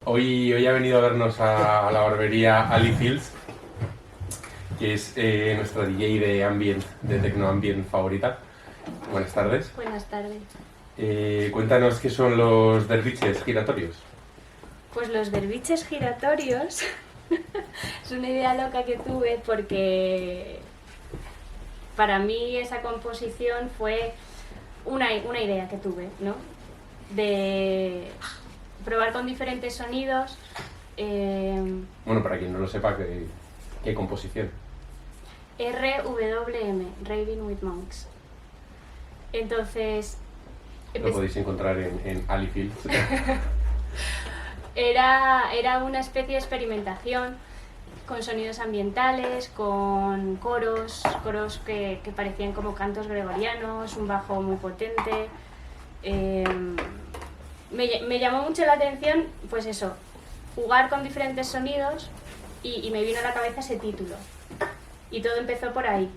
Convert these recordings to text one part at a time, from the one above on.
Hoy ha venido a vernos a la barbería Ali Fields, que es nuestra DJ de ambient, de techno ambient favorita. Buenas tardes. Buenas tardes. Cuéntanos qué son los derviches giratorios. Pues los derviches giratorios es una idea loca que tuve porque para mí esa composición fue una idea que tuve, ¿no? De probar con diferentes sonidos. Bueno, para quien no lo sepa, ¿qué composición? RWM, Raving with Monks. Entonces... Lo podéis encontrar en Ali Fields. Era una especie de experimentación con sonidos ambientales, con coros que parecían como cantos gregorianos, un bajo muy potente. Me llamó mucho la atención, pues eso, jugar con diferentes sonidos y me vino a la cabeza ese título. Y todo empezó por ahí,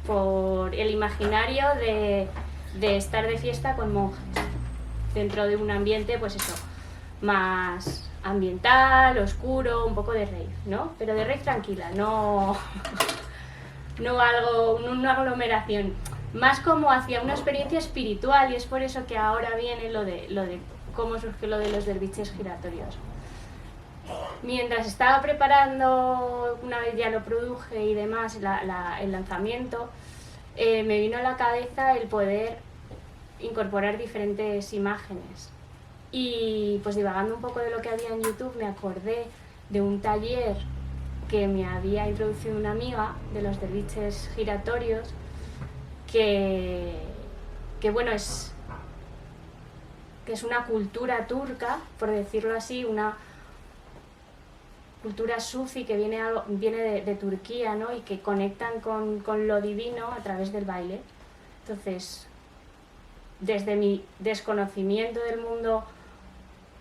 por el imaginario de estar de fiesta con monjes, dentro de un ambiente, pues eso, más ambiental, oscuro, un poco de rave, ¿no? Pero de rave tranquila, no una aglomeración, más como hacia una experiencia espiritual, y es por eso que ahora viene lo de cómo surgió lo de los derviches giratorios. Mientras estaba preparando, una vez ya lo produje y demás, el lanzamiento, me vino a la cabeza el poder incorporar diferentes imágenes. Y pues divagando un poco de lo que había en YouTube, me acordé de un taller que me había introducido una amiga de los derviches giratorios, que bueno, es una cultura turca, por decirlo así, una cultura sufi que viene de Turquía, ¿no? Y que conectan con lo divino a través del baile. Entonces, desde mi desconocimiento del mundo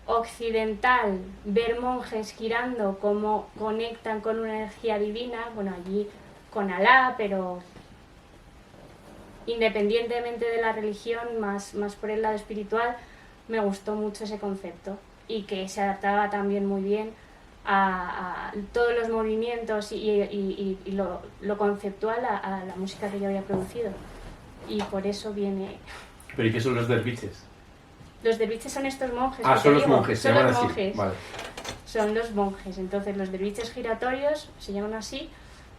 occidental, ver monjes girando, cómo conectan con una energía divina, bueno, allí con Alá, pero independientemente de la religión, más por el lado espiritual, me gustó mucho ese concepto y que se adaptaba también muy bien a todos los movimientos y lo conceptual a la música que yo había producido, y por eso viene. ¿Pero y qué son los derviches? Los derviches son estos monjes. Son los monjes, son los así. monjes. Vale. Son los monjes. Entonces los derviches giratorios se llaman así,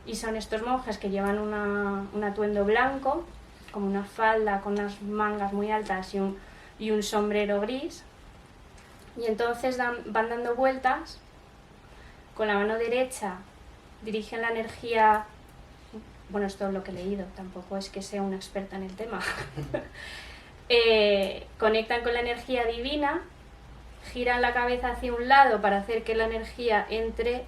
y son estos monjes que llevan un atuendo blanco, como una falda con unas mangas muy altas y un sombrero gris, y entonces van dando vueltas. Con la mano derecha dirigen la energía. Bueno, esto es lo que he leído, tampoco es que sea una experta en el tema. Conectan con la energía divina, giran la cabeza hacia un lado para hacer que la energía entre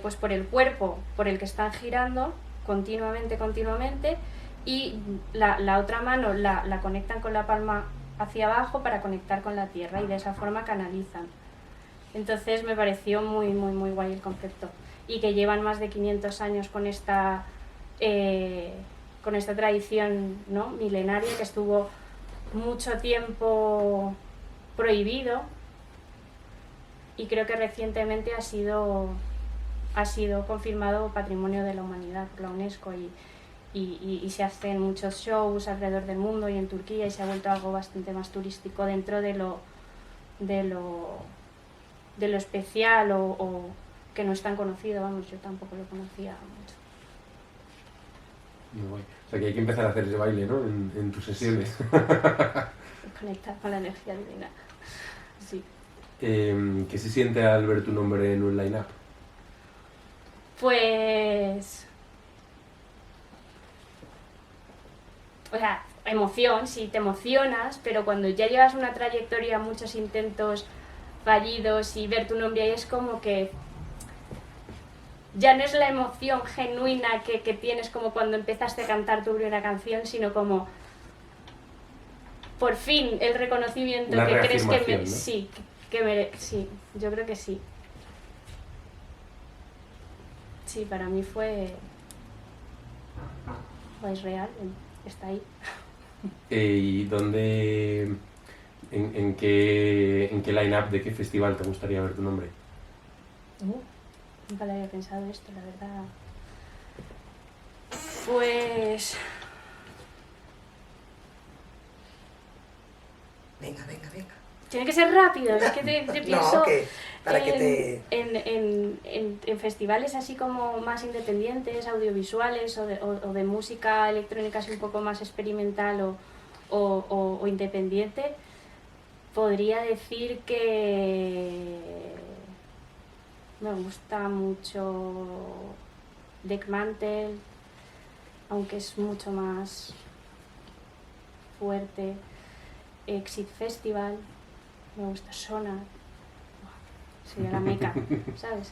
pues por el cuerpo por el que están girando continuamente, y la otra mano la conectan con la palma hacia abajo para conectar con la tierra, y de esa forma canalizan. Entonces me pareció muy guay el concepto, y que llevan más de 500 años con esta tradición, ¿no?, milenaria, que estuvo mucho tiempo prohibido, y creo que recientemente ha sido confirmado Patrimonio de la Humanidad por la UNESCO, y se hacen muchos shows alrededor del mundo y en Turquía, y se ha vuelto algo bastante más turístico dentro de lo especial o que no es tan conocido. Vamos, yo tampoco lo conocía mucho. Muy guay. O sea que hay que empezar a hacer ese baile, ¿no?, en tus sesiones. Conectar con la energía divina. Sí. ¿Qué se siente al ver tu nombre en un line-up? Pues... o sea, emoción, sí, te emocionas, pero cuando ya llevas una trayectoria, muchos intentos fallidos, y ver tu nombre ahí es como que ya no es la emoción genuina que tienes como cuando empezaste a cantar tu primera canción, sino como por fin el reconocimiento una que crees que ¿no? Sí, sí, yo creo que sí. Sí, para mí fue real, está ahí. ¿Y dónde ¿En qué line-up de qué festival te gustaría ver tu nombre? Nunca lo había pensado esto, la verdad. Pues... Venga. Tiene que ser rápido, es que te pienso No, que para que te... en festivales así como más independientes, audiovisuales o de música electrónica así un poco más experimental o independiente, podría decir que me gusta mucho Deckmantel, aunque es mucho más fuerte. Exit Festival, me gusta Sonar, sería la meca, ¿sabes?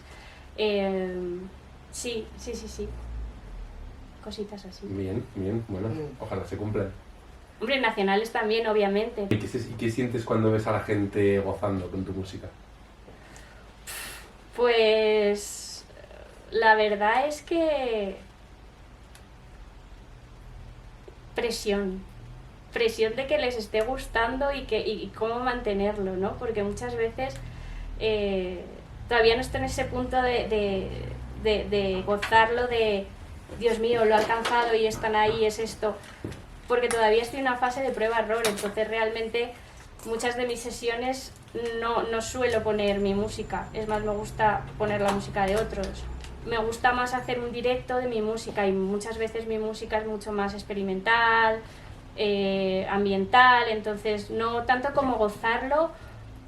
Sí, cositas así. Bien, bueno, ojalá se cumplan. Hombre, nacionales también, obviamente. ¿Y qué sientes cuando ves a la gente gozando con tu música? Pues la verdad es que presión de que les esté gustando y cómo mantenerlo, ¿no? Porque muchas veces todavía no estoy en ese punto de gozarlo, de Dios mío, lo he alcanzado y están ahí, es esto, porque todavía estoy en una fase de prueba-error, entonces realmente muchas de mis sesiones no suelo poner mi música, es más, me gusta poner la música de otros. Me gusta más hacer un directo de mi música y muchas veces mi música es mucho más experimental, ambiental, entonces no tanto como gozarlo,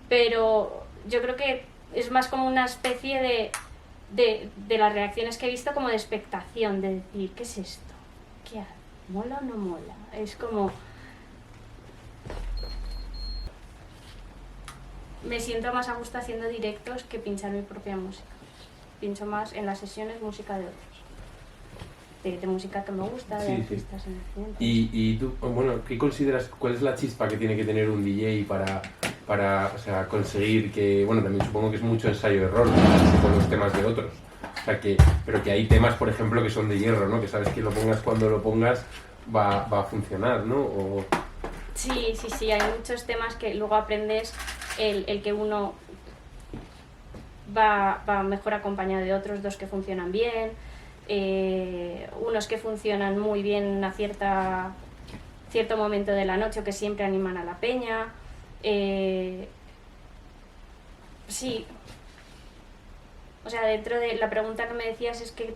pero yo creo que es más como una especie de las reacciones que he visto como de expectación, de decir, ¿qué es esto? ¿Qué hace? ¿Mola o no mola? Es como... Me siento más a gusto haciendo directos que pinchar mi propia música. Pincho más en las sesiones música de otros. De música que me gusta, de artistas emergentes. Y tú, bueno, ¿qué consideras, cuál es la chispa que tiene que tener un DJ para o sea, conseguir que, bueno, también supongo que es mucho ensayo-error con los temas de otros, o sea, pero que hay temas, por ejemplo, que son de hierro, ¿no? Que sabes que lo pongas cuando lo pongas va a funcionar, ¿no? O... Sí, hay muchos temas que luego aprendes el que uno va mejor acompañado de otros, dos que funcionan bien, unos que funcionan muy bien a cierto momento de la noche o que siempre animan a la peña. Sí, o sea, dentro de la pregunta que me decías es que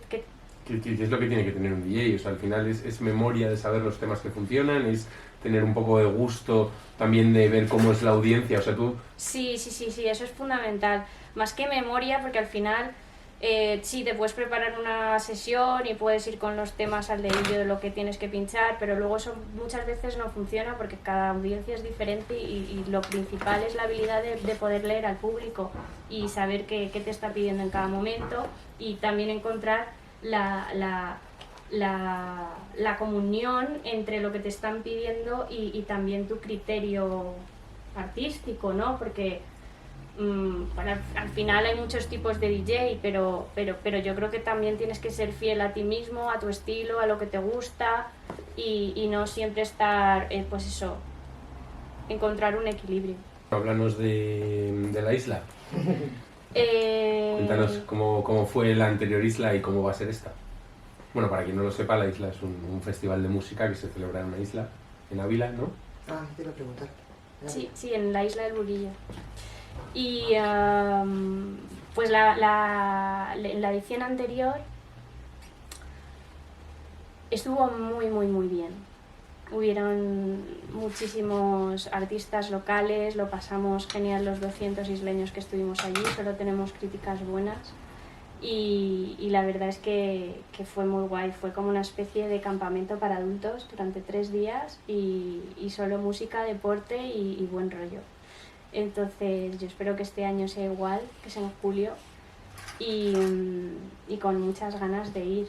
¿Qué es lo que tiene que tener un DJ? O sea, al final es memoria de saber los temas que funcionan, es tener un poco de gusto también de ver cómo es la audiencia, o sea, tú... Sí, eso es fundamental, más que memoria, porque al final sí, te puedes preparar una sesión y puedes ir con los temas al dedillo de lo que tienes que pinchar, pero luego eso muchas veces no funciona porque cada audiencia es diferente y lo principal es la habilidad de poder leer al público y saber qué te está pidiendo en cada momento y también encontrar la comunión entre lo que te están pidiendo y también tu criterio artístico, ¿no? Porque al final hay muchos tipos de DJ, pero yo creo que también tienes que ser fiel a ti mismo, a tu estilo, a lo que te gusta y no siempre estar, pues eso, encontrar un equilibrio. Háblanos de la isla. Cuéntanos cómo fue la anterior isla y cómo va a ser esta. Bueno, para quien no lo sepa, la isla es un festival de música que se celebra en una isla, en Ávila, ¿no? Ah, te iba a preguntar. Sí, en la isla del Burillo. Y pues la edición anterior estuvo muy bien. Hubieron muchísimos artistas locales, lo pasamos genial los 200 isleños que estuvimos allí, solo tenemos críticas buenas y la verdad es que fue muy guay, fue como una especie de campamento para adultos durante 3 días y solo música, deporte y buen rollo. Entonces yo espero que este año sea igual, que sea en julio y con muchas ganas de ir.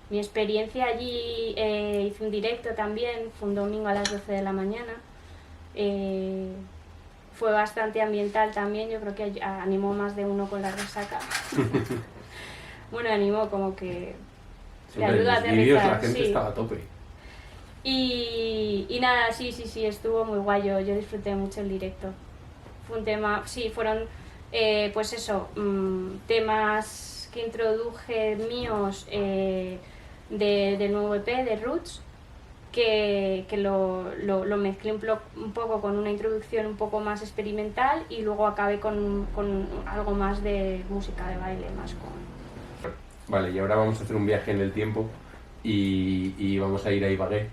Mi experiencia allí, hice un directo también, fue un domingo a las 12 de la mañana, fue bastante ambiental también, yo creo que animó más de uno con la resaca. Bueno, animó como que Sí, te ayuda a en los vídeos aterrizar. la gente estaba a tope. Y nada, sí, estuvo muy guay, yo disfruté mucho el directo. Fue un tema, sí, fueron pues eso, temas que introduje míos del nuevo EP, de Roots, que lo mezclé un poco con una introducción un poco más experimental y luego acabé con algo más de música de baile, más con... Vale, y ahora vamos a hacer un viaje en el tiempo y vamos a ir a Ibagué,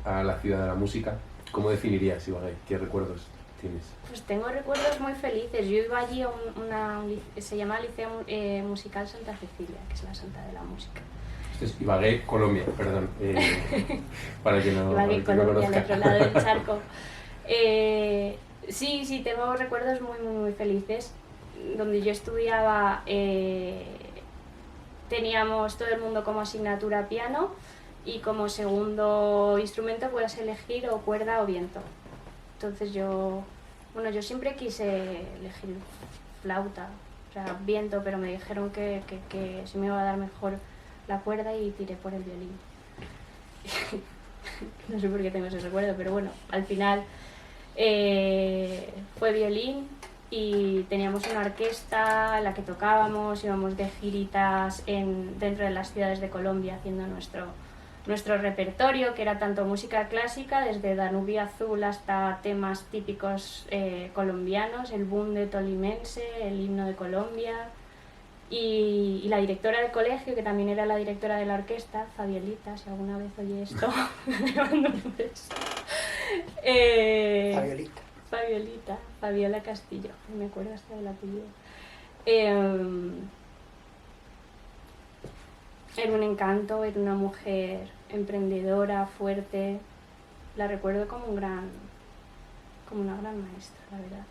a la ciudad de la música. ¿Cómo definirías Ibagué? ¿Qué recuerdos tienes? Pues tengo recuerdos muy felices. Yo iba allí a se llama Liceo Musical Santa Cecilia, que es la santa de la música. Esto es Ibagué, Colombia, perdón, para que no, Ibagué, para que no Colombia, al conozca. otro lado del charco. Sí, tengo recuerdos muy felices. Donde yo estudiaba teníamos todo el mundo como asignatura piano y como segundo instrumento puedes elegir o cuerda o viento. Entonces yo siempre quise elegir flauta, o sea, viento, pero me dijeron que se me iba a dar mejor la cuerda y tiré por el violín. No sé por qué tengo ese recuerdo, pero bueno, al final fue violín y teníamos una orquesta en la que tocábamos, íbamos de giritas dentro de las ciudades de Colombia haciendo nuestro repertorio, que era tanto música clásica, desde Danubio Azul hasta temas típicos colombianos, el bunde tolimense, el himno de Colombia. Y la directora del colegio, que también era la directora de la orquesta, Fabiolita, si alguna vez oye esto, le mando un beso. Fabiolita. Fabiola Castillo, me acuerdo hasta del apellido. Era un encanto, era una mujer emprendedora, fuerte. La recuerdo como una gran maestra, la verdad.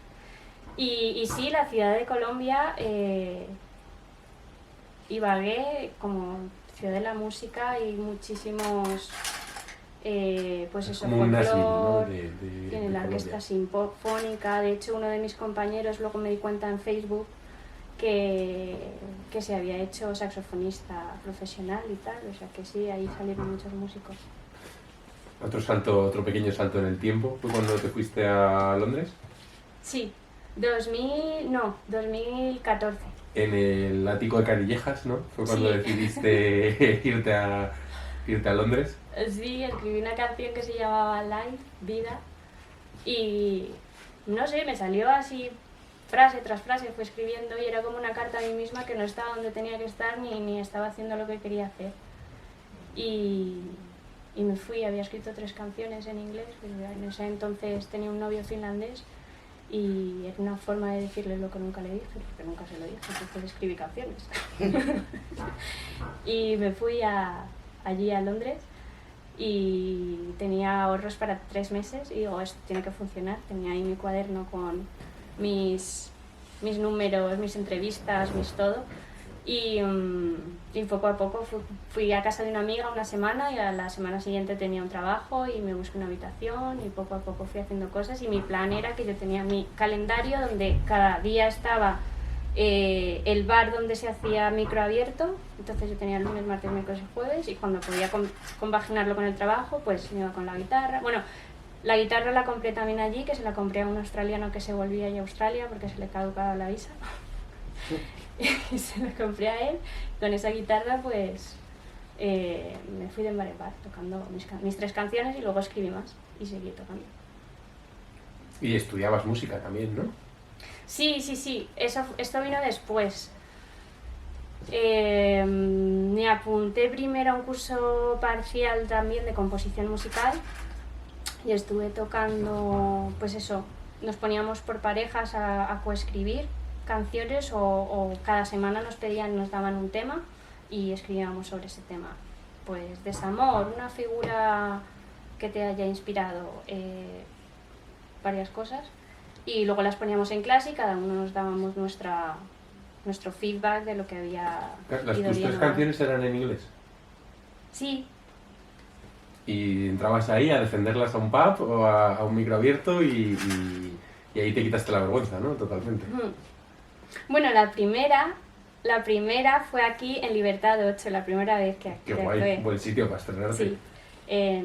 Y sí, la ciudad de Colombia, Ibagué, como ciudad de la música, y muchísimos, pues eso, como un Nashville, ¿no? folclore, tiene la orquesta sinfónica. De hecho, uno de mis compañeros, luego me di cuenta en Facebook, que se había hecho saxofonista profesional y tal, o sea que sí, ahí salieron muchos músicos. Otro pequeño salto en el tiempo, ¿fue cuando te fuiste a Londres? Sí, 2014. En el ático de Canillejas, ¿no? Fue cuando Sí. decidiste irte a Londres. Sí, escribí una canción que se llamaba Life, Vida, y no sé, me salió así frase tras frase, fue escribiendo y era como una carta a mí misma que no estaba donde tenía que estar ni estaba haciendo lo que quería hacer. Y me fui, había escrito 3 canciones en inglés, pero en ese entonces tenía un novio finlandés y era una forma de decirle lo que nunca le dije, porque nunca se lo dije, entonces escribí canciones. Y me fui allí a Londres y tenía ahorros para 3 meses y digo, esto tiene que funcionar. Tenía ahí mi cuaderno con mis números, mis entrevistas, mis todo. Y poco a poco fui a casa de una amiga una semana y a la semana siguiente tenía un trabajo y me busqué una habitación y poco a poco fui haciendo cosas. Y mi plan era que yo tenía mi calendario donde cada día estaba el bar donde se hacía micro abierto. Entonces yo tenía lunes, martes, miércoles y jueves, y cuando podía compaginarlo con el trabajo, pues me iba con la guitarra. Bueno, la guitarra la compré también allí, que se la compré a un australiano que se volvía ya a Australia porque se le caducaba la visa. Y se la compré a él. Con esa guitarra pues me fui de bar en bar tocando mis 3 canciones y luego escribí más y seguí tocando. Y estudiabas música también, ¿no? Sí, esto vino después. Me apunté primero a un curso parcial también de composición musical y estuve tocando, pues eso, nos poníamos por parejas a coescribir canciones o cada semana nos daban un tema y escribíamos sobre ese tema. Pues desamor, una figura que te haya inspirado, varias cosas, y luego las poníamos en clase y cada uno nos dábamos nuestro feedback de lo que había Las ido tus bien 3 o mal. canciones eran en inglés. Sí, Y entrabas ahí a defenderlas a un pub o a un micro abierto y ahí te quitaste la vergüenza, ¿no? Totalmente. bueno, la primera fue aquí en Libertad 8, la primera vez que Qué actué. guay, buen sitio para estrenarte. Sí.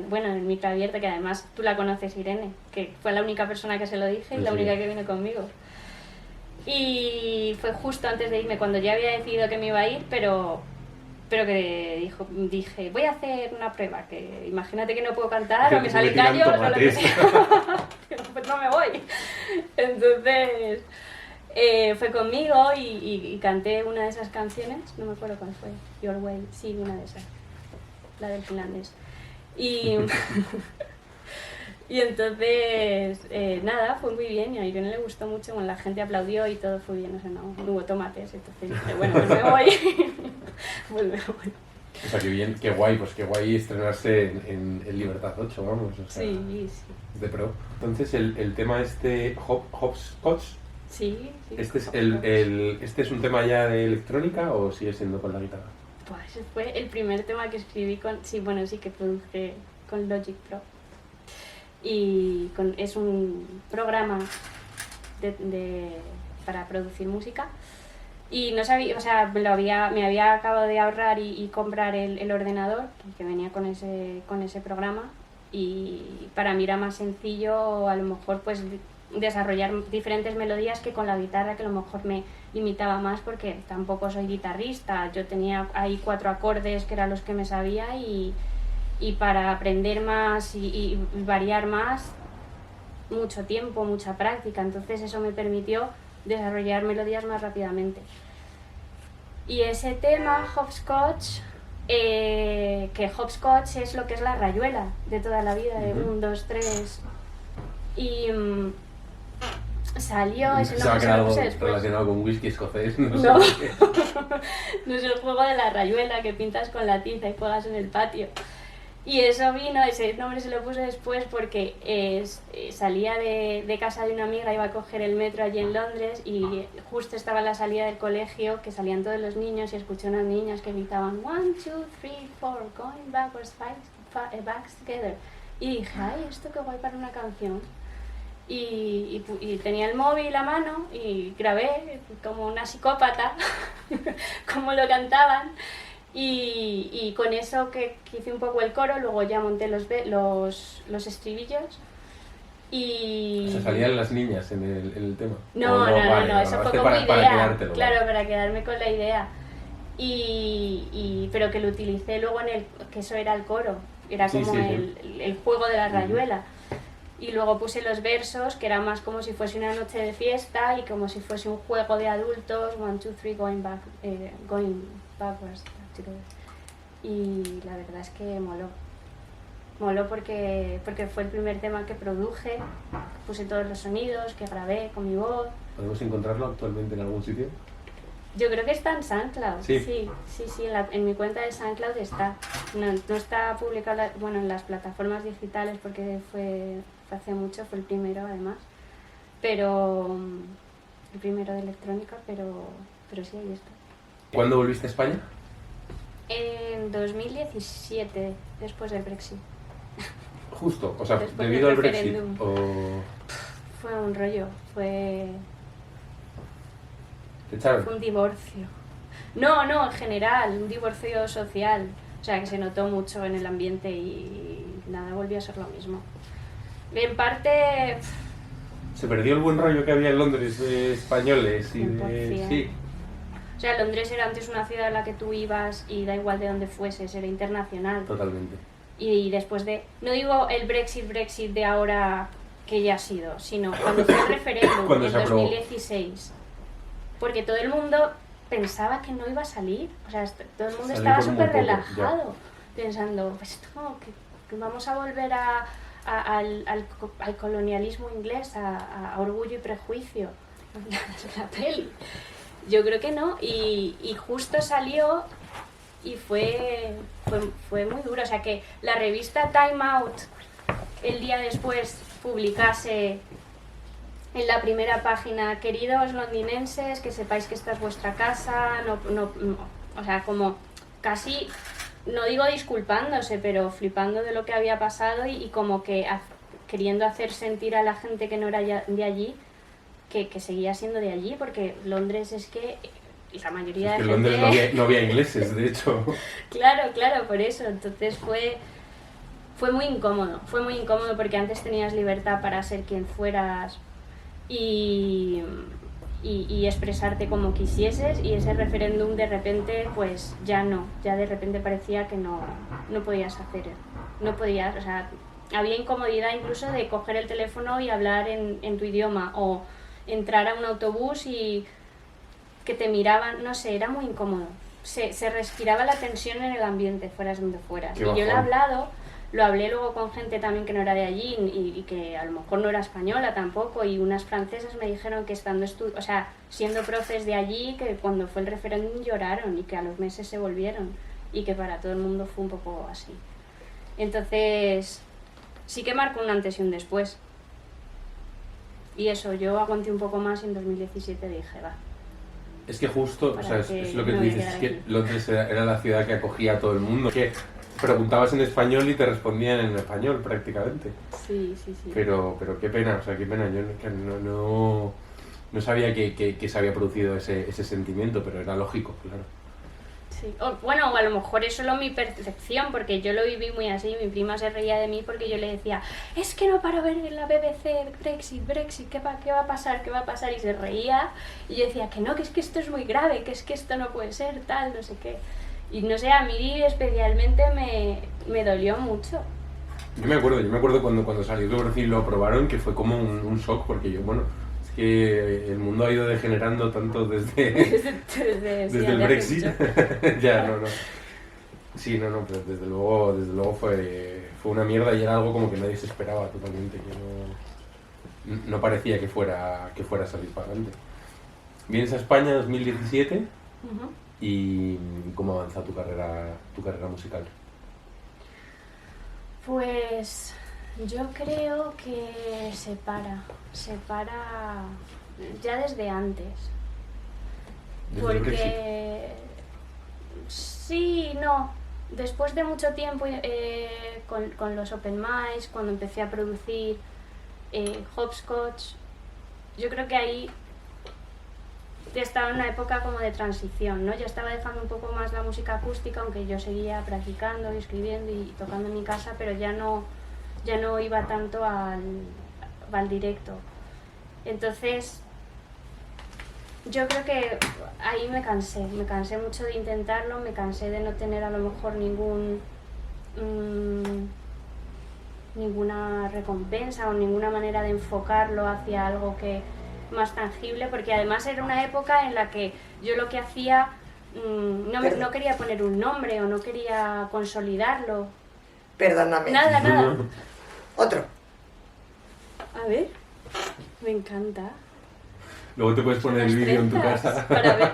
bueno, en el micro abierto, que además tú la conoces, Irene, que fue la única persona que se lo dije y la única que vino conmigo. Y fue justo antes de irme, cuando ya había decidido que me iba a ir, pero que dije, voy a hacer una prueba, que imagínate que no puedo cantar o me salen gallos o lo que sea. Pues no me voy. Entonces fue conmigo y canté una de esas canciones, no me acuerdo cuál fue, Your Way, sí, una de esas, la del finlandés. Y entonces, nada, fue muy bien y a Irene le gustó mucho, bueno, la gente aplaudió y todo fue bien, o sea, no hubo tomates, entonces dije, bueno, pues me voy. Pues me voy. O sea, qué bien, qué guay, pues qué guay estrenarse en Libertad 8, vamos, o sea, Sí. de pro. Entonces, el tema Hopscotch, Sí. ¿este es un tema ya de electrónica o sigue siendo con la guitarra? Pues ese fue el primer tema que escribí que produje con Logic Pro. Y es un programa para producir música. Y no sabía, o sea, me había acabado de ahorrar y comprar el ordenador que venía con ese programa, y para mí era más sencillo a lo mejor pues desarrollar diferentes melodías que con la guitarra, que a lo mejor me limitaba más porque tampoco soy guitarrista. Yo tenía ahí 4 acordes que eran los que me sabía y para aprender más y variar más, mucho tiempo, mucha práctica. Entonces eso me permitió desarrollar melodías más rápidamente. Y ese tema, Hopscotch, que Hopscotch es lo que es la rayuela de toda la vida, de 1, 2, 3. Y salió ese Pensaba nombre, que se era lo algo puse después. relacionado con whisky escocés, no No, sé. no es el juego de la rayuela que pintas con la tiza y juegas en el patio. Y eso vino, ese nombre se lo puse después porque salía de casa de una amiga, iba a coger el metro allí en Londres y justo estaba en la salida del colegio, que salían todos los niños, y escuché unas niñas que gritaban 1, 2, 3, 4, going backwards, back together. Y dije, ay, esto qué guay para una canción. Y tenía el móvil a mano y grabé como una psicópata cómo lo cantaban. Y con eso que hice un poco el coro, luego ya monté los estribillos y... O sea, salían las niñas en el tema. No, vale, eso fue como para idea, quedártelo, claro, vale. para quedarme con la idea. Pero que lo utilicé luego que eso era el coro, era Sí, como sí. el juego de la rayuela. Y luego puse los versos, que era más como si fuese una noche de fiesta y como si fuese un juego de adultos, 1, 2, 3, going backwards. Y la verdad es que moló porque fue el primer tema que produje, puse todos los sonidos, que grabé con mi voz. ¿Podemos encontrarlo actualmente en algún sitio? Yo creo que está en SoundCloud, sí, en mi cuenta de SoundCloud está. No está publicado, bueno, en las plataformas digitales porque fue hace mucho, fue el primero además, pero el primero de electrónica, pero sí, ahí está. ¿Cuándo volviste a España? En 2017, después del Brexit. Justo, o sea, Después debido del al Brexit. referéndum. Fue un rollo, ¿Te echaron? fue un divorcio. No, en general, un divorcio social. O sea, que se notó mucho en el ambiente y nada, volvió a ser lo mismo. En parte... ¿Se perdió el buen rollo que había en Londres de españoles? Y 100%. Sí. O sea, Londres era antes una ciudad a la que tú ibas y da igual de dónde fueses, era internacional. Totalmente. Y después no digo el Brexit de ahora que ya ha sido, sino cuando fue el referéndum Cuando en se aprobó. 2016. Porque todo el mundo pensaba que no iba a salir. O sea, todo el mundo Salió estaba por muy súper poco, relajado, pensando, pues esto como que vamos a volver al colonialismo inglés, a Orgullo y Prejuicio, la peli. Yo creo que no, y justo salió y fue muy duro. O sea, que la revista Time Out el día después publicase en la primera página: queridos londinenses, que sepáis que esta es vuestra casa, o sea, como casi, no digo disculpándose, pero flipando de lo que había pasado y como que queriendo hacer sentir a la gente que no era de allí que seguía siendo de allí, porque Londres es que la mayoría Es que de en gente... Londres no había ingleses, de hecho. Claro, por eso. Entonces fue fue muy incómodo porque antes tenías libertad para ser quien fueras y expresarte como quisieses, y ese referéndum de repente pues ya de repente parecía que no podías hacer, no podías, o sea, había incomodidad incluso de coger el teléfono y hablar en tu idioma, o entrar a un autobús y que te miraban, no sé, era muy incómodo, se respiraba la tensión en el ambiente, fueras donde fueras. Y yo lo hablé luego con gente también que no era de allí y que a lo mejor no era española tampoco, y unas francesas me dijeron que siendo profes de allí, que cuando fue el referéndum lloraron y que a los meses se volvieron, y que para todo el mundo fue un poco así. Entonces sí que marcó un antes y un después, y eso, yo aguanté un poco más y en 2017 dije, va. Es que justo, o sea, es lo que tú dices, es que Londres era la ciudad que acogía a todo el mundo, que preguntabas en español y te respondían en español prácticamente. Sí. Pero qué pena, o sea, qué pena, yo no sabía que se había producido ese sentimiento, pero era lógico, claro. Sí. O a lo mejor es solo mi percepción, porque yo lo viví muy así. Mi prima se reía de mí porque yo le decía, es que no paro ver en la BBC Brexit, ¿qué va a pasar? Y se reía, y yo decía que es que esto es muy grave, que es que esto no puede ser, tal, no sé qué. Y no sé, a mí especialmente me dolió mucho. Yo me acuerdo cuando salió el Brexit y lo aprobaron, que fue como un shock, porque yo, es que el mundo ha ido degenerando tanto desde el Brexit. Ya, no. Sí, no, pero desde luego fue una mierda, y era algo como que nadie se esperaba totalmente, que no parecía que fuera a salir para adelante. Vienes a España en 2017. Uh-huh. ¿Y cómo avanza tu carrera musical? Pues yo creo que se para ya desde antes. Porque sí, no. Después de mucho tiempo con los Open Mics, cuando empecé a producir Hopscotch, yo creo que ahí estaba en una época como de transición, ¿no? Yo estaba dejando un poco más la música acústica, aunque yo seguía practicando y escribiendo y tocando en mi casa, pero ya no iba tanto al directo. Entonces yo creo que ahí me cansé mucho de intentarlo, me cansé de no tener a lo mejor ninguna recompensa o ninguna manera de enfocarlo hacia algo más tangible, porque además era una época en la que yo lo que hacía no quería poner un nombre o no quería consolidarlo. Perdóname. Nada. Otro. A ver, me encanta. Luego te puedes poner el vídeo en tu casa. Para ver.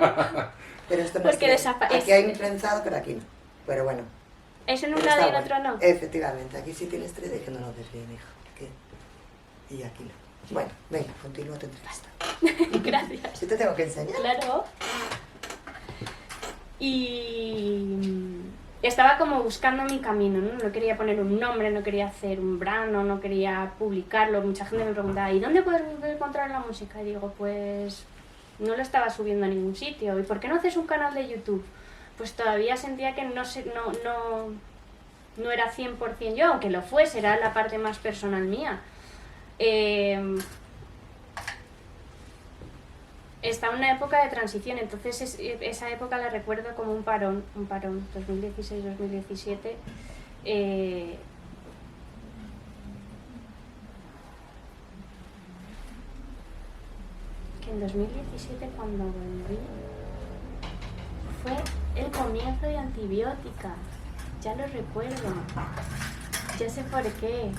Pero esto no porque es aquí hay un trenzado, pero aquí no. Pero bueno. ¿Es en un lado y en otro no? Efectivamente, aquí sí tienes 3D, que no lo ves bien, hija. Y aquí no. Bueno, venga, continúa tu entrevista. Gracias. Yo te tengo que enseñar. Claro. Y estaba como buscando mi camino, ¿no? No quería poner un nombre, no quería hacer un brand, no quería publicarlo. Mucha gente me preguntaba, ¿y dónde puedes encontrar la música? Y digo, pues no lo estaba subiendo a ningún sitio. ¿Y por qué no haces un canal de YouTube? Pues todavía sentía que no era 100% yo, aunque lo fuese, era la parte más personal mía. Estaba en una época de transición, entonces esa época la recuerdo como un parón, 2016-2017. Que en 2017, cuando volví, fue el comienzo de Antibiótica, ya lo recuerdo, ya sé por qué.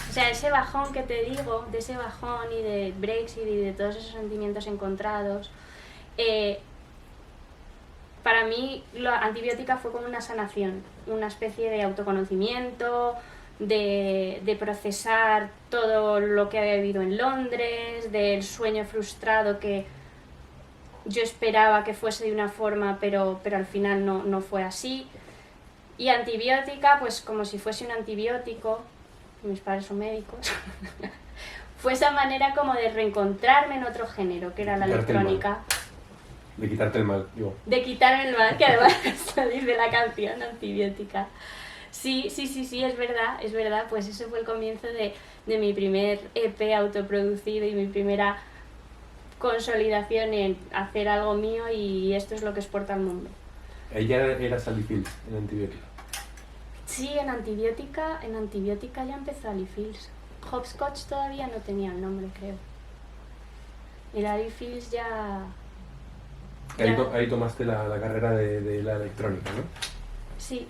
O sea, ese bajón que te digo, de ese bajón y de Brexit y de todos esos sentimientos encontrados, para mí Antibiótica fue como una sanación, una especie de autoconocimiento, de procesar todo lo que había vivido en Londres, del sueño frustrado que yo esperaba que fuese de una forma, pero al final no fue así. Y Antibiótica, pues como si fuese un antibiótico, mis padres son médicos, fue esa manera como de reencontrarme en otro género, que era la electrónica. De quitarte el mal, digo. De quitarme el mal, que además lo dice la canción, Antibiótica. Sí, es verdad, pues ese fue el comienzo de mi primer EP autoproducido y mi primera consolidación en hacer algo mío, y esto es lo que exporta al mundo. Ella era Sally Fields en Antibiótica. Sí, en Antibiótica ya empezó Ali Fields. Hopscotch todavía no tenía el nombre, creo. El Ali Fields ya... Ahí tomaste la carrera de la electrónica, ¿no? Sí,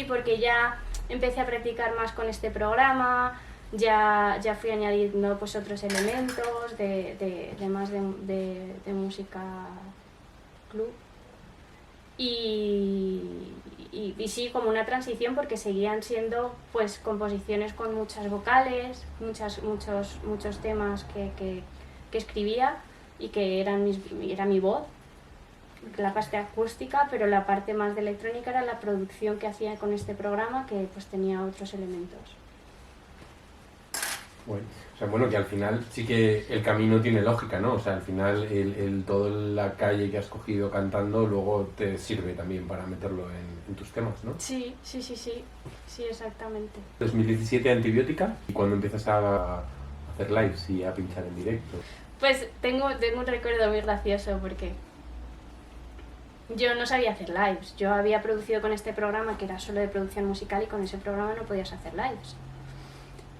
porque ya empecé a practicar más con este programa, ya fui añadiendo pues otros elementos de música club. Y sí, como una transición, porque seguían siendo pues composiciones con muchas vocales, muchos temas que escribía y que era mi voz, la parte acústica, pero la parte más de electrónica era la producción que hacía con este programa, que pues tenía otros elementos. Bueno, que al final sí que el camino tiene lógica, ¿no? O sea, al final toda la calle que has cogido cantando luego te sirve también para meterlo en tus temas, ¿no? Sí, exactamente. 2017 Antibiótica, y cuando empiezas a hacer lives y a pinchar en directo. Pues tengo un recuerdo muy gracioso, porque yo no sabía hacer lives. Yo había producido con este programa que era solo de producción musical, y con ese programa no podías hacer lives.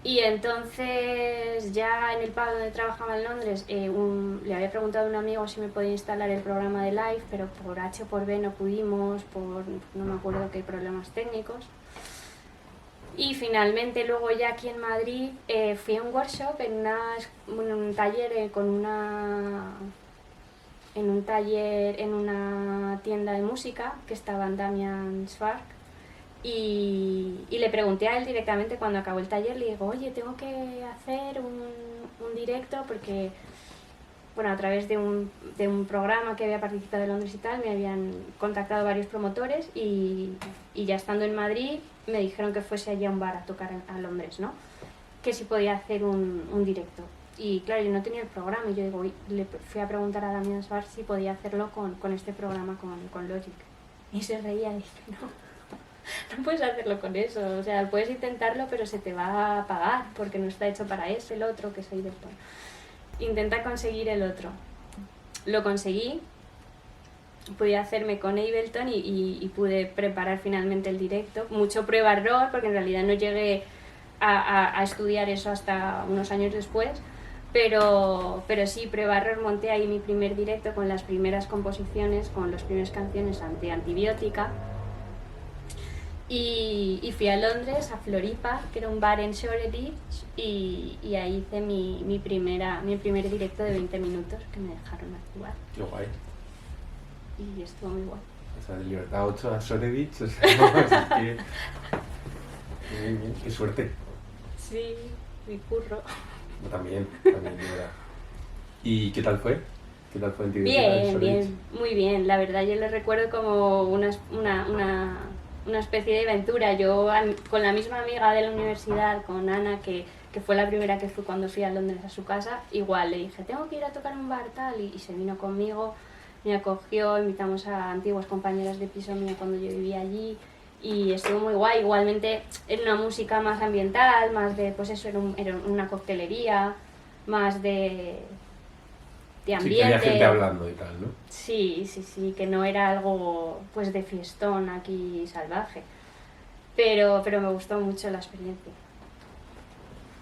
Y entonces ya en el pub donde trabajaba en Londres, le había preguntado a un amigo si me podía instalar el programa de live, pero por H o por B no pudimos, no me acuerdo qué problemas técnicos. Y finalmente luego ya aquí en Madrid fui a un workshop en un taller en una tienda de música que estaba en Damian Schwark. Y le pregunté a él directamente cuando acabó el taller, le digo, oye, tengo que hacer un directo, porque bueno, a través de un programa que había participado en Londres y tal, me habían contactado varios promotores, y ya estando en Madrid me dijeron que fuese allí a un bar a tocar a Londres, ¿no? Que si podía hacer un directo. Y claro, yo no tenía el programa, y yo digo, le fui a preguntar a Damian Schwartz si podía hacerlo con este programa, con Logic. Y se reía y dice, no puedes hacerlo con eso, o sea, puedes intentarlo, pero se te va a apagar, porque no está hecho para eso. El otro, que soy del tono. Intenta conseguir el otro. Lo conseguí, pude hacerme con Ableton y pude preparar finalmente el directo. Mucho prueba-error, porque en realidad no llegué a estudiar eso hasta unos años después, pero sí, prueba-error, monté ahí mi primer directo con las primeras composiciones, con las primeras canciones de Antibiótica. Y fui a Londres, a Floripa, que era un bar en Shoreditch, y ahí hice mi primer directo de 20 minutos, que me dejaron actuar. Qué guay. Y estuvo muy guay. O sea, de Libertad 8 a Shoreditch, o sea, no, es que... Bien, qué suerte. Sí, mi curro. También, de verdad. ¿Y qué tal fue? ¿Qué tal fue en Bien, muy bien. La verdad, yo lo recuerdo como una especie de aventura. Yo con la misma amiga de la universidad, con Ana, que fue la primera que fui cuando fui a Londres a su casa, igual le dije, tengo que ir a tocar un bar tal, y se vino conmigo, me acogió, invitamos a antiguas compañeras de piso mío cuando yo vivía allí, y estuvo muy guay. Igualmente era una música más ambiental, más de, pues eso, era una coctelería, más de ambiente. Sí, que había gente hablando y tal, ¿no? Sí, que no era algo pues de fiestón aquí salvaje, pero me gustó mucho la experiencia.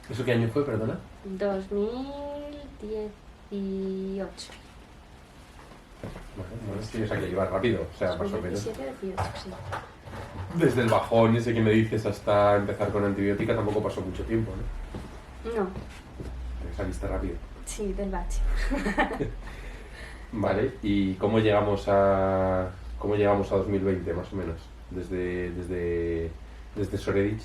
¿Eso qué año fue, perdona? 2018. Bueno, es que hay que llevar rápido, o sea, más o menos. 17, 18, sí. Desde el bajón ese que me dices hasta empezar con Antibiótica tampoco pasó mucho tiempo, ¿no? No. Saliste rápido. Sí, del bache. Vale, ¿y cómo llegamos a 2020 más o menos? Desde Shoreditch.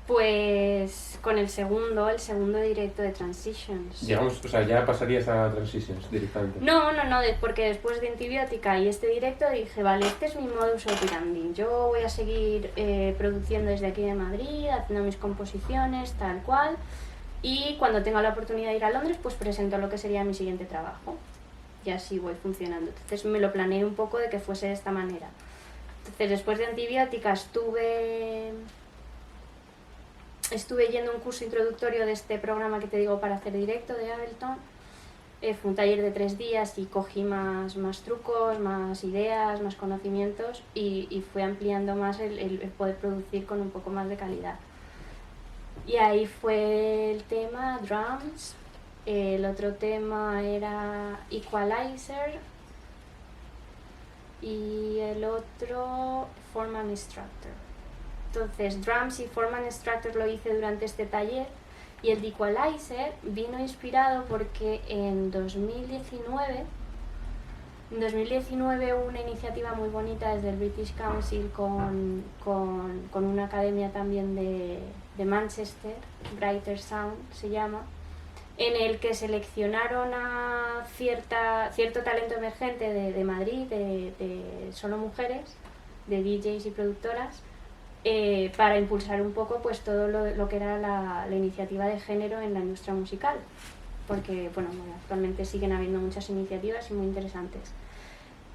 Pues con el segundo directo de Transitions. Llegamos, o sea, ya pasarías a Transitions directamente. No, porque después de Antibiótica y este directo dije, vale, este es mi modus operandi. Yo voy a seguir produciendo desde aquí de Madrid, haciendo mis composiciones, tal cual. Y cuando tenga la oportunidad de ir a Londres, pues presento lo que sería mi siguiente trabajo. Y así voy funcionando. Entonces me lo planeé un poco de que fuese de esta manera. Entonces, después de Antibiótica estuve yendo a un curso introductorio de este programa que te digo para hacer directo de Ableton. Fue un taller de 3 días y cogí más trucos, más ideas, más conocimientos y fui ampliando más el poder producir con un poco más de calidad. Y ahí fue el tema drums, el otro tema era equalizer y el otro Forman Instructor. Entonces drums y Forman Instructor lo hice durante este taller y el de equalizer vino inspirado porque en 2019 hubo una iniciativa muy bonita desde el British Council con una academia también de Manchester, Brighter Sound se llama, en el que seleccionaron a cierto talento emergente de Madrid, de solo mujeres, de DJs y productoras, para impulsar un poco pues todo lo que era la iniciativa de género en la industria musical, porque bueno, actualmente siguen habiendo muchas iniciativas y muy interesantes.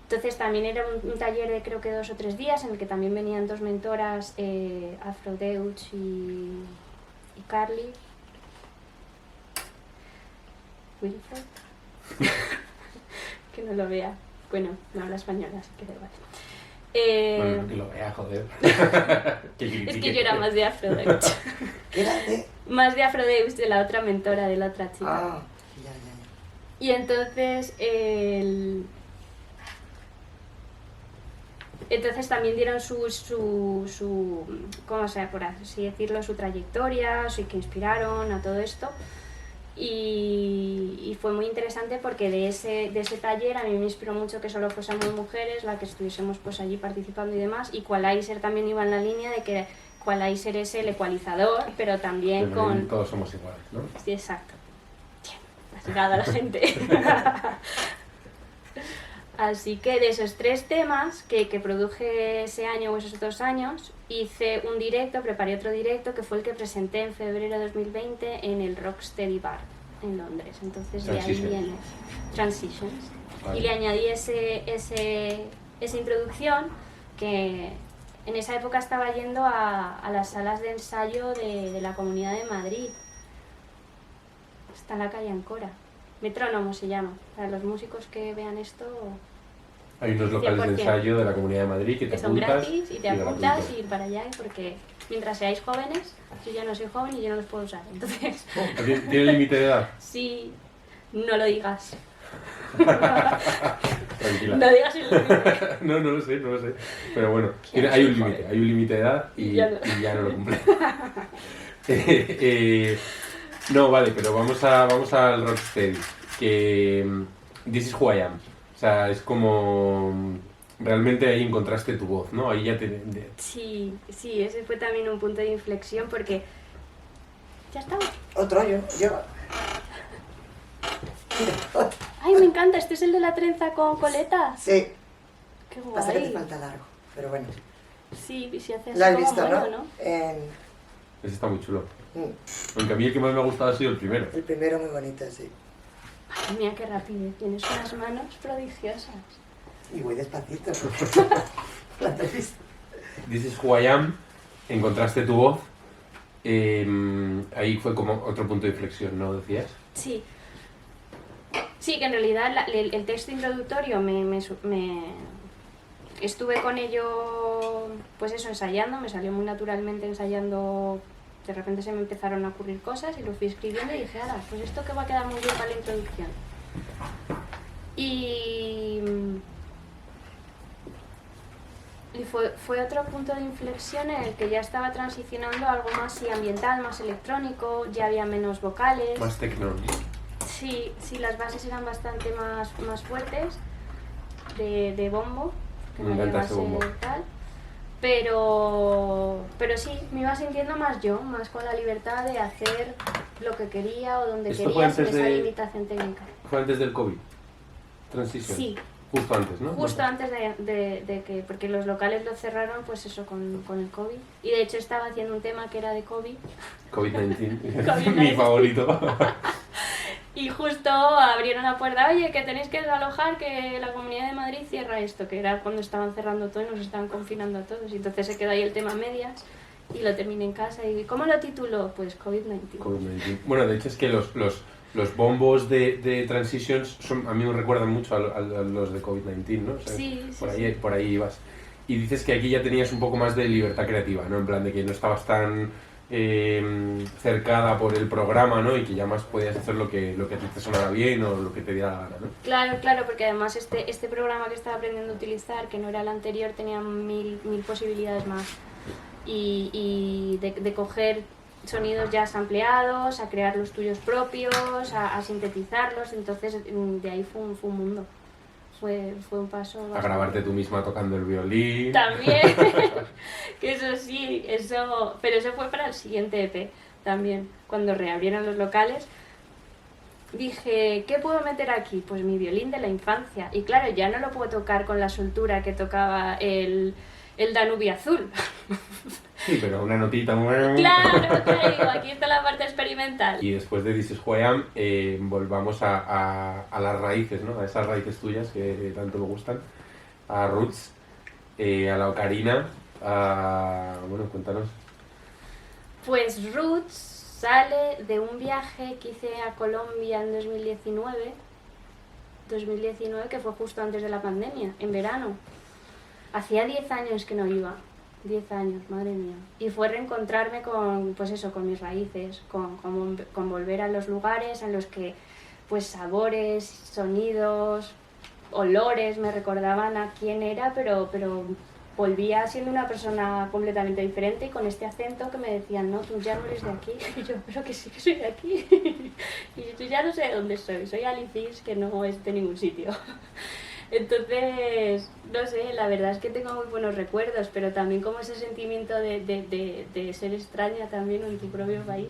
Entonces también era un taller de creo que 2 o 3 días en el que también venían 2 mentoras, Afrodeuch y Carly Wilfred que no lo vea, bueno, no habla español así que da igual. Bueno, que lo vea, joder. Es que yo era más de Afrodeuch. ¿Qué era de? Más de Afrodeuch, de la otra mentora, de la otra chica. Ah, ya. Y entonces entonces también dieron ¿cómo se llama? Por así decirlo, su trayectoria, que inspiraron a todo esto. Y fue muy interesante porque de ese taller a mí me inspiró mucho que solo fuésemos mujeres, la que estuviésemos pues allí participando y demás. Y Equalizer también iba en la línea de que Equalizer es el ecualizador, pero también con... Todos somos iguales, ¿no? Sí, exacto. Bien, has llegado a la gente. Así que de esos 3 temas que produje ese año o esos 2 años, hice un directo, preparé otro directo que fue el que presenté en febrero de 2020 en el Rocksteady Bar en Londres. Entonces de ahí viene Transitions. Vale. Y le añadí esa introducción que en esa época estaba yendo a las salas de ensayo de la Comunidad de Madrid. Está en la calle Ancora. Metrónomo se llama. Para los músicos que vean esto... Hay unos locales 100%. De ensayo de la Comunidad de Madrid que te son apuntas gratis y te apuntas y ir para allá, porque mientras seáis jóvenes, yo ya no soy joven y yo no los puedo usar, entonces... ¿Tiene límite de edad? Sí, no lo digas. Tranquila. No digas el límite. No lo sé. Pero bueno, hay un límite de edad y ya no lo cumple. No, vale, pero vamos al Rocksteady, que This is Who I Am. O sea, es como... Realmente ahí encontraste tu voz, ¿no? Ahí ya te... Sí, ese fue también un punto de inflexión porque... Ya estaba. Otro año, lleva. Ay, me encanta, ¿este es el de la trenza con coletas? Sí. Qué guay. Pasa que te falta largo, pero bueno. Sí, y si hace así ¿Lo has como visto, mono, no? Ese está muy chulo. Aunque a mí el que más me ha gustado ha sido el primero. El primero muy bonito, sí. Madre mía, qué rápido. Tienes unas manos prodigiosas. Y voy despacito. ¿La has visto? This is Who I Am. Encontraste tu voz. Ahí fue como otro punto de inflexión, ¿no decías? Sí. Sí, que en realidad el texto introductorio me estuve con ello, pues eso, ensayando. Me salió muy naturalmente ensayando. De repente se me empezaron a ocurrir cosas y lo fui escribiendo y dije, ahora, pues esto que va a quedar muy bien para la introducción. Y fue otro punto de inflexión en el que ya estaba transicionando a algo más ambiental, más electrónico, ya había menos vocales. Más techno. Sí, las bases eran bastante más fuertes, de bombo, que me encanta ese bombo. Tal. Pero sí, me iba sintiendo más con la libertad de hacer lo que quería o donde quería sin esa limitación técnica. ¿Fue antes del COVID? ¿Transición? Sí. Justo antes, ¿no? Justo antes de que... Porque los locales lo cerraron, pues eso, con el COVID. Y de hecho estaba haciendo un tema que era de COVID. COVID-19, mi favorito. Y justo abrieron la puerta, oye, que tenéis que desalojar, que la Comunidad de Madrid cierra esto, que era cuando estaban cerrando todo y nos estaban confinando a todos. Y entonces se quedó ahí el tema a medias y lo terminé en casa. ¿Y cómo lo tituló? Pues COVID-19. COVID-19. Bueno, de hecho es que los bombos de Transitions a mí me recuerdan mucho a los de COVID-19, ¿no? O sea, Sí, por ahí ibas. Y dices que aquí ya tenías un poco más de libertad creativa, ¿no? En plan de que no estabas tan cercada por el programa, ¿no? Y que ya más podías hacer lo que a ti te sonara bien o lo que te diera la gana, ¿no? Claro, porque además este programa que estaba aprendiendo a utilizar, que no era el anterior, tenía mil posibilidades más. Y de coger sonidos ya sampleados, a crear los tuyos propios, a sintetizarlos, entonces de ahí fue un mundo. Fue un paso bastante... A grabarte tú misma tocando el violín. También, que eso sí, pero eso fue para el siguiente EP también, cuando reabrieron los locales. Dije, ¿qué puedo meter aquí? Pues mi violín de la infancia. Y claro, ya no lo puedo tocar con la soltura que tocaba el Danubio Azul. Sí, pero una notita. Claro, te digo, aquí está la parte experimental. Y después de This is Who I Am, volvamos a las raíces, ¿no? A esas raíces tuyas que tanto me gustan. A Roots, a la ocarina, bueno, cuéntanos. Pues Roots sale de un viaje que hice a Colombia en 2019, que fue justo antes de la pandemia, en verano. Hacía 10 años que no iba. 10 años, madre mía. Y fue reencontrarme con, pues eso, con mis raíces, con volver a los lugares en los que, pues, sabores, sonidos, olores me recordaban a quién era, pero volvía siendo una persona completamente diferente y con este acento que me decían, no, tú ya no eres de aquí. Y yo, pero que sí que soy de aquí. Y yo ya no sé de dónde soy Alicis, que no es de ningún sitio. Entonces, no sé, la verdad es que tengo muy buenos recuerdos, pero también como ese sentimiento de ser extraña también en tu propio país.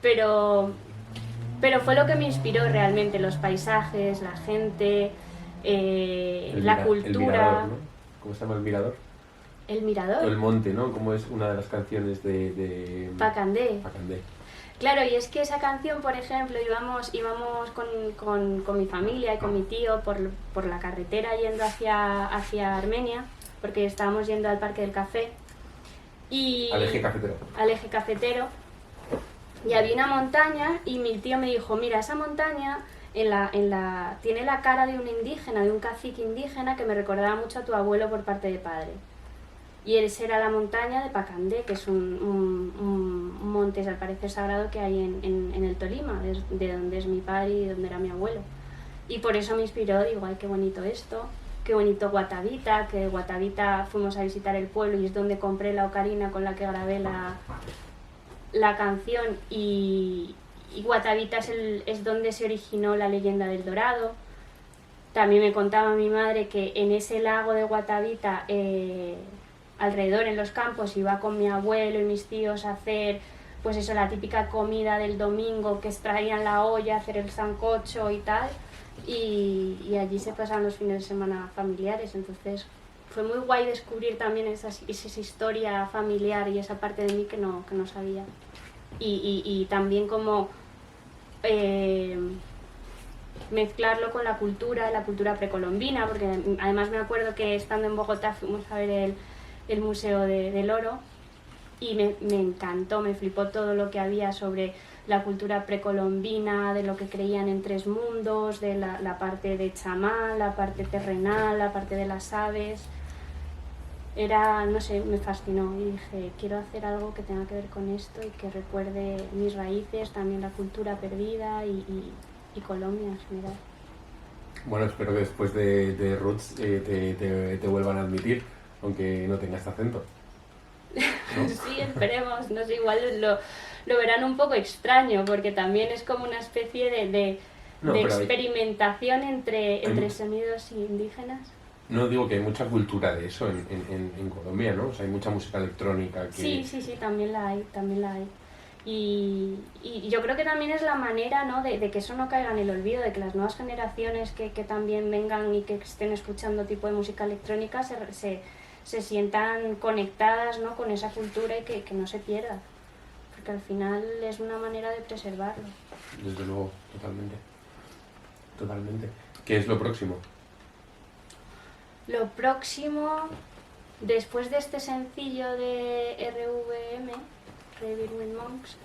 Pero fue lo que me inspiró realmente, los paisajes, la gente, la cultura. El mirador, ¿no? ¿Cómo se llama el mirador? El mirador. O el monte, ¿no? Como es una de las canciones de Pacandé. Pacandé. Claro, y es que esa canción, por ejemplo, íbamos con mi familia y con mi tío por la carretera yendo hacia Armenia, porque estábamos yendo al Parque del Café. Al eje cafetero. Al eje cafetero. Y había una montaña y mi tío me dijo, mira, esa montaña tiene la cara de un indígena, de un cacique indígena que me recordaba mucho a tu abuelo por parte de padre. Y esa era la montaña de Pacandé, que es un monte, al parecer sagrado, que hay en el Tolima, de donde es mi padre y donde era mi abuelo. Y por eso me inspiró, digo, ay, qué bonito esto, qué bonito Guatavita, que Guatavita fuimos a visitar el pueblo y es donde compré la ocarina con la que grabé la canción. Y Guatavita es donde se originó la leyenda del Dorado. También me contaba mi madre que en ese lago de Guatavita... alrededor en los campos iba con mi abuelo y mis tíos a hacer pues eso, la típica comida del domingo, que extraían la olla, hacer el sancocho y tal, y allí se pasaban los fines de semana familiares. Entonces fue muy guay descubrir también esa historia familiar y esa parte de mí que no sabía, y también como mezclarlo con la cultura precolombina, porque además me acuerdo que estando en Bogotá fuimos a ver el Museo del Oro y me encantó, me flipó todo lo que había sobre la cultura precolombina, de lo que creían en tres mundos, de la parte de chamán, la parte terrenal, la parte de las aves. Era, no sé, me fascinó y dije, quiero hacer algo que tenga que ver con esto y que recuerde mis raíces, también la cultura perdida y Colombia en general. Bueno, espero que después de Roots te vuelvan a admitir, aunque no tenga este acento, ¿no? Sí, esperemos, no sé, igual lo verán un poco extraño, porque también es como una especie de experimentación entre sonidos indígenas. No, digo que hay mucha cultura de eso en Colombia, ¿no? O sea, hay mucha música electrónica que... Sí, también la hay. Y yo creo que también es la manera, ¿no?, de que eso no caiga en el olvido, de que las nuevas generaciones que también vengan y que estén escuchando tipo de música electrónica se sientan conectadas, ¿no?, con esa cultura y que no se pierda. porque al final es una manera de preservarlo. Desde luego, totalmente. Totalmente. ¿Qué es lo próximo? Lo próximo, después de este sencillo de RVM, Raving with Monks,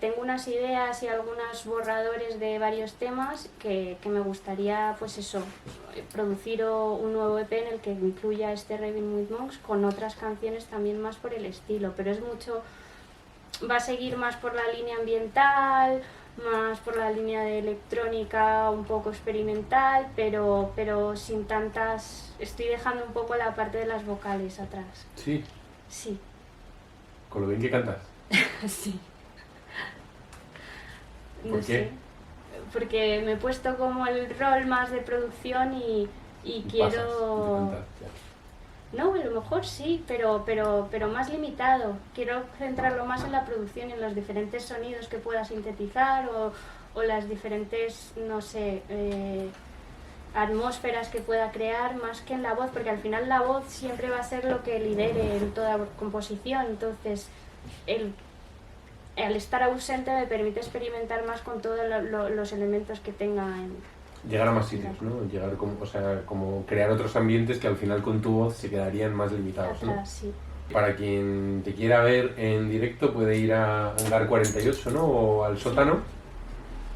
tengo unas ideas y algunos borradores de varios temas que me gustaría, pues eso, producir un nuevo EP en el que incluya este Raving with Monks con otras canciones también más por el estilo, pero es mucho, va a seguir más por la línea ambiental, más por la línea de electrónica un poco experimental, pero sin tantas, estoy dejando un poco la parte de las vocales atrás. Sí. Sí. ¿Con lo bien que cantas? Sí. ¿Por qué? Sé, porque me he puesto como el rol más de producción y quiero... Pasas de cantar, ya. No, a lo mejor sí, pero más limitado. Quiero centrarlo más en la producción y en los diferentes sonidos que pueda sintetizar o las diferentes, no sé, atmósferas que pueda crear, más que en la voz, porque al final la voz siempre va a ser lo que lidere en toda composición. Entonces, al estar ausente me permite experimentar más con todos los elementos que tenga en... Llegar a más sitios, ¿no? Llegar como, o sea, como crear otros ambientes que al final con tu voz se quedarían más limitados, ¿no? Sí. Para quien te quiera ver en directo puede ir a Hangar 48, ¿no? O al sótano,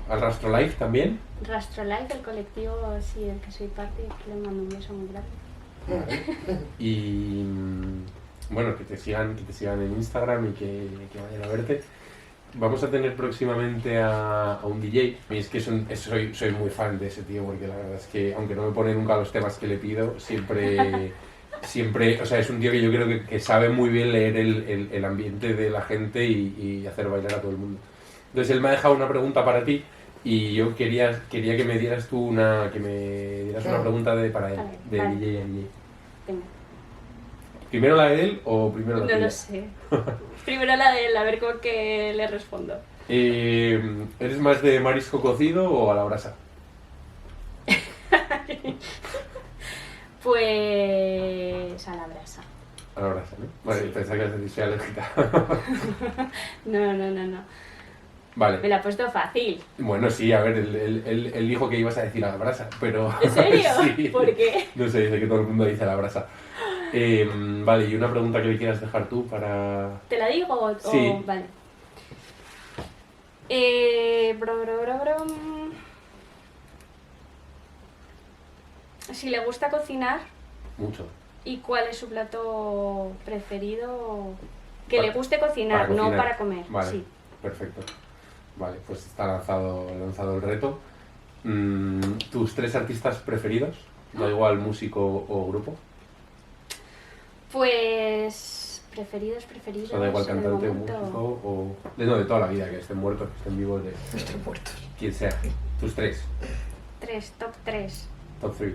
al Rastro Live también. Rastro Live, el colectivo, sí, del que soy parte, que le mando un beso muy grande. Vale. Y bueno, que te sigan en Instagram y que vayan a verte. Vamos a tener próximamente a un DJ. Y es que soy muy fan de ese tío, porque la verdad es que, aunque no me pone nunca los temas que le pido, siempre, o sea, es un tío que yo creo que sabe muy bien leer el ambiente de la gente y hacer bailar a todo el mundo. Entonces él me ha dejado una pregunta para ti y yo quería que me dieras tú una pregunta para él, de vale. DJ a DJ. Venga. ¿Primero la de él o primero la tuya? No lo sé. Primero la de él, a ver con qué le respondo. ¿Eres más de marisco cocido o a la brasa? Pues a la brasa. A la brasa, ¿no? Vale, Sí. pensaba que ibas a decir soy alérgica. No. Vale. Me la he puesto fácil. Bueno, sí, a ver, él dijo que ibas a decir a la brasa, pero... ¿En serio? Sí. ¿Por qué? No sé, dice que todo el mundo dice a la brasa. Vale, y una pregunta que le quieras dejar tú para... ¿Te la digo o...? Sí. Vale. Si le gusta cocinar, Mucho. ¿y cuál es su plato preferido? Que Para- le guste cocinar, para no cocinar. para comer. Vale, Sí. perfecto. Vale, pues está lanzado el reto. ¿Tus 3 artistas preferidos? Da igual músico o grupo. Pues preferidos. O sea, da igual en el cantante o momento. músico o... No, de toda la vida, que estén muertos, que estén vivos, de Están muertos. quien sea. Tus 3, Top 3. top 3.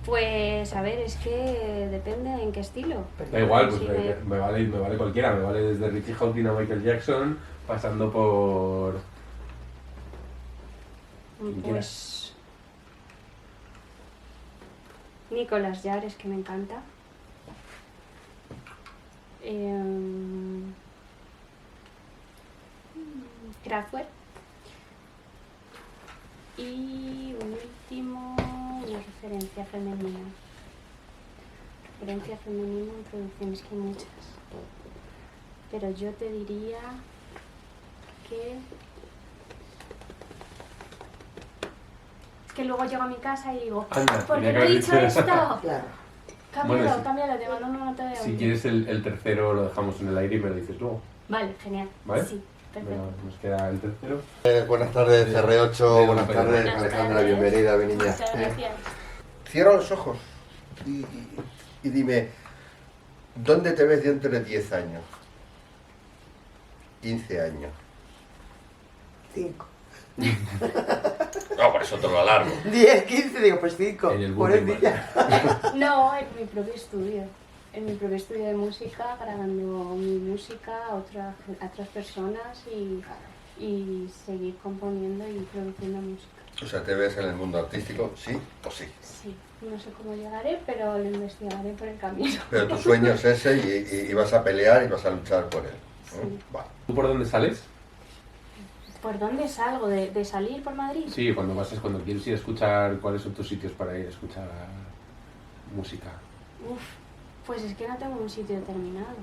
Pues a ver, es que depende en qué estilo. Da igual, pues Sí, me vale cualquiera, me vale desde Richie Houghton a Michael Jackson, pasando por... quien Pues Nicolas Jar, es que me encanta. Kraftwerk. Y un último, una referencia femenina. Referencia femenina en producciones, que hay muchas. Pero yo te diría que... Es que luego llego a mi casa y digo, Anda, ¿por tenía qué que no he haber dicho dicho esto? Claro. Cámbialo, Bueno, sí. cámbialo, te mando una nota de audio. Si quieres el tercero lo dejamos en el aire y me lo dices luego. Vale, genial. ¿Vale? Sí, perfecto. Venga, nos queda el tercero. Buenas tardes, CR8, de buenas Buenas tardes, Buenas Alejandra, tardes. bienvenida, mi niña. Muchas gracias. Cierra los ojos y dime, ¿dónde te ves dentro de 10 años? 15 años. 5. No, por eso te lo alargo. 10, 15, digo, pues 5. En el Por Burning el día. No, en mi propio estudio. En mi propio estudio de música, grabando mi música a otras personas y seguir componiendo y produciendo música. O sea, ¿te ves en el mundo artístico? ¿Sí o sí? Sí, no sé cómo llegaré, pero lo investigaré por el camino. Pero tu sueño es ese y vas a pelear y vas a luchar por él. Sí. Vale. ¿Tú por dónde sales? ¿Por dónde salgo? ¿De salir por Madrid? Sí, cuando quieres ir a escuchar, ¿cuáles son tus sitios para ir a escuchar música? Uf, pues es que no tengo un sitio determinado.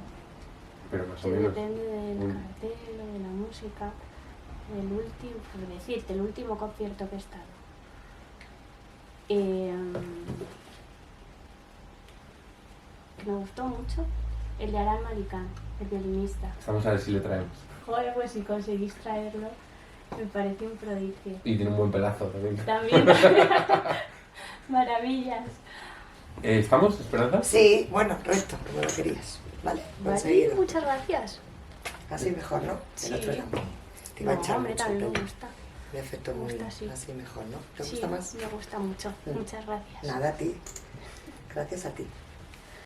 Pero más o Sí, menos. depende del un- cartel o de la música. Por decirte, el último concierto que he estado. Que me gustó mucho, el de Aral Malikán, el violinista. Estamos a ver si le traemos. Joder, pues si conseguís traerlo, me parece un prodigio. Y tiene un buen pedazo también. También, maravillas. ¿Estamos, Esperanza? Sí, bueno, recto, como lo querías. Vale, Vale, conseguido. muchas gracias. Así mejor, ¿no? Sí. El otro lado. Te No, iba a echar hombre, mucho, también me pero gusta. me afectó Me muy gusta, bien. sí. Así mejor, ¿no? ¿Te Sí, gusta más? me gusta mucho. Mm. Muchas gracias. Nada, a ti. Gracias a ti.